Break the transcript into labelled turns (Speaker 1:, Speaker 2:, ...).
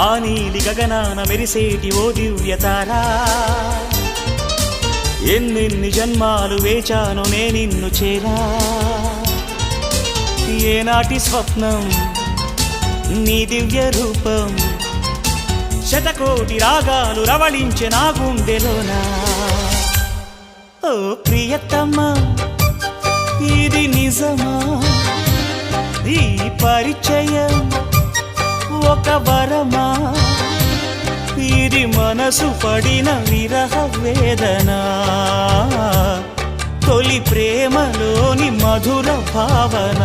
Speaker 1: ఆ నీలి గగనాన మెరిసేటి ఓ దివ్యతారా, ఎన్నెన్ని జన్మాలు వేచాను నే నిన్ను చేరా. ఏనాటి స్వప్నం నీ దివ్య రూపం, శతకోటి రాగాలు రవళించే నా గుండెలోనా. ఓ ప్రియతమా ఇది నిజమా, ఈ పరిచయం ఒక వరమా, ఇది మనసు పడిన విరహ వేదన, తొలి ప్రేమలోని మధుర భావన.